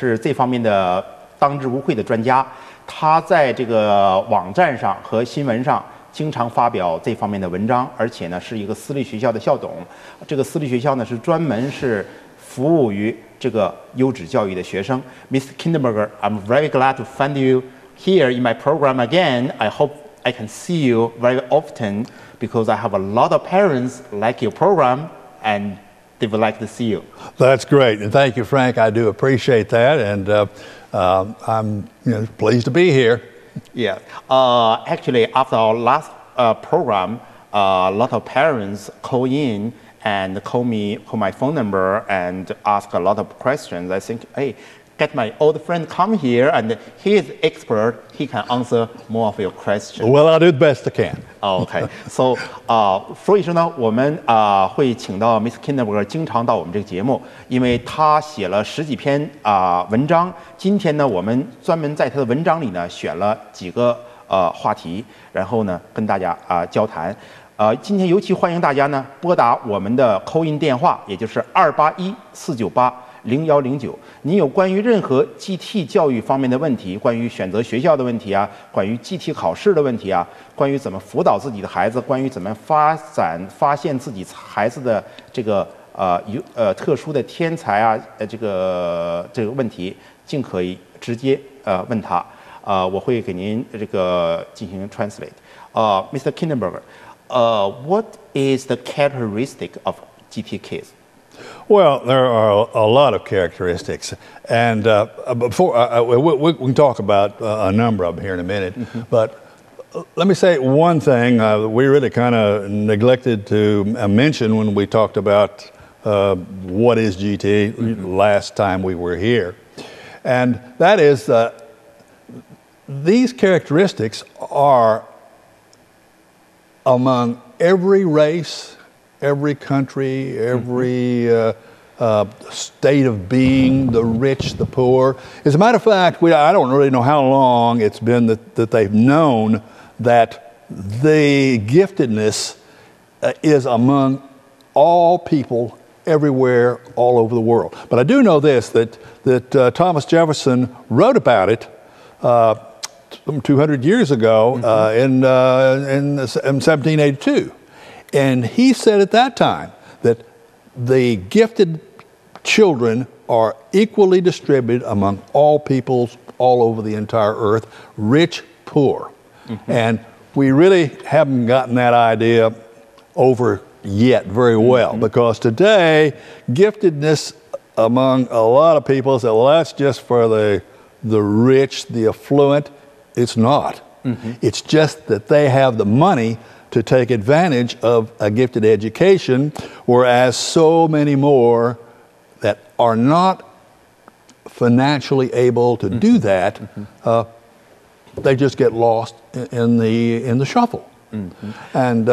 是这方面的当之无愧的专家，他在这个网站上和新闻上经常发表这方面的文章，而且呢是一个私立学校的校董。这个私立学校呢是专门是服务于这个优质教育的学生。Mr. Kantenberger, I'm very glad to find you here in my program again. I hope I can see you very often because I have a lot of parents like your program and they would like to see you. That's great, and thank you, Frank. I do appreciate that, and I'm pleased to be here. Yeah. Actually, after our last program, a lot of parents call in and call my phone number and ask a lot of questions. I think, hey, get my old friend come here, and he is expert. He can answer more of your questions. Well, I'll do the best I can. Okay. So, 所以说呢，我们会请到 Mr. Kantenberger 经常到我们这个节目，因为他写了10几篇文章。今天呢，我们专门在他的文章里呢选了几个话题，然后呢跟大家交谈。今天尤其欢迎大家呢拨打我们的 call in 电话，也就是281-498-0109。您有关于任何 GT 教育方面的问题，关于选择学校的问题啊，关于 GT 考试的问题啊，关于怎么辅导自己的孩子，关于怎么发现自己孩子的这个特殊的天才啊，这个问题，尽可以直接问他。我会给您这个进行 translate。Mr. Kantenberger, what is the characteristic of GT kids? Well, there are a lot of characteristics, and before we can talk about a number of them here in a minute. But let me say one thing we really kind of neglected to mention when we talked about what is GT last time we were here, and that is these characteristics are among every race, every country, every state of being, the rich, the poor. As a matter of fact, I don't really know how long it's been that they've known that the giftedness is among all people everywhere, all over the world. But I do know this, that Thomas Jefferson wrote about it 200 years ago in 1782. And he said at that time that the gifted children are equally distributed among all peoples all over the entire earth, rich, poor. And we really haven't gotten that idea over yet very well, because today giftedness among a lot of people say, well, that's just for the rich, the affluent. It's not. It's just that they have the money to take advantage of a gifted education, whereas so many more that are not financially able to do that, they just get lost in the shuffle. And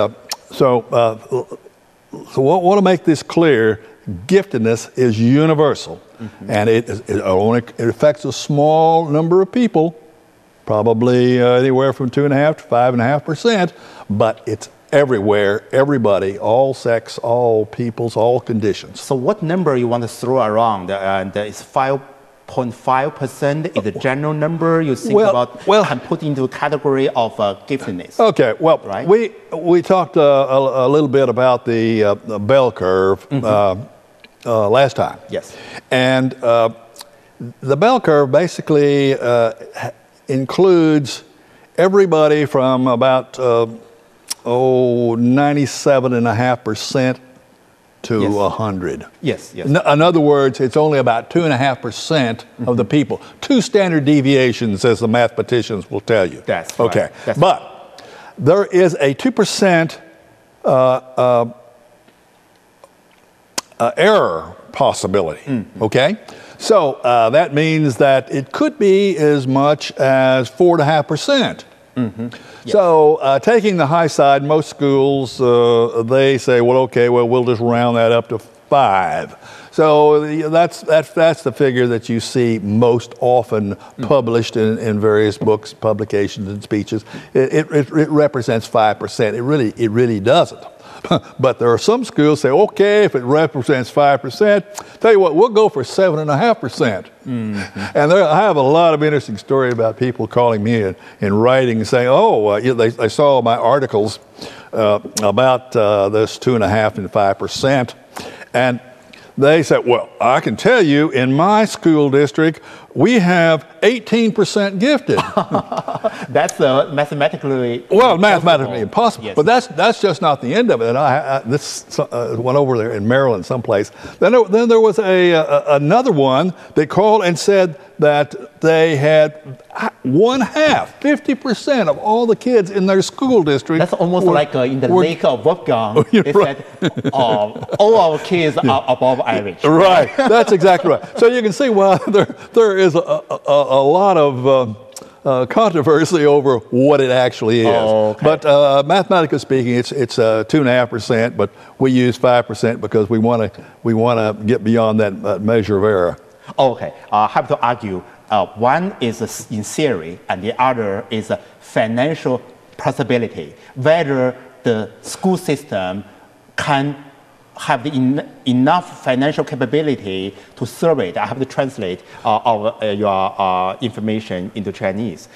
so I want to make this clear. Giftedness is universal, and it affects a small number of people, probably anywhere from 2.5% to 5.5%, but it's everywhere, everybody, all sex, all peoples, all conditions. So what number you want to throw around? And it's 5.5% is the general number you think about and put into a category of giftedness. Okay, well, right? we talked a little bit about the bell curve last time. Yes. And the bell curve basically includes everybody from about 97.5% to 100. Yes, yes. In other words, it's only about 2.5% of the people. 2 standard deviations, as the mathematicians will tell you. That's right. Okay. But there is a 2% error possibility. Okay? So that means that it could be as much as 4.5%. Yes. So taking the high side, most schools, they say, well, okay, well, we'll just round that up to 5. So that's the figure that you see most often published in various books, publications, and speeches. It represents 5%. It really doesn't. But there are some schools say, okay, if it represents 5%, tell you what, we'll go for 7.5%. And I have a lot of interesting story about people calling me in writing and saying, oh, they saw my articles about this 2.5% and 5%. And they said, well, I can tell you in my school district, we have 18% gifted. That's mathematically impossible. Yes. But that's just not the end of it. And this one over there in Maryland someplace. Then there was another one that called and said that they had 50% of all the kids in their school district. That's almost like in the lake of Wolfgang. They said all our kids are above average. Right, that's exactly right. So you can see why there is a lot of controversy over what it actually is. Oh, okay. But mathematically speaking, it's 2.5%, but we use 5% because we want to get beyond that measure of error. Okay, I have to argue. One is in theory, and the other is financial possibility. Whether the school system can have enough financial capability to serve it. I have to translate your information into Chinese.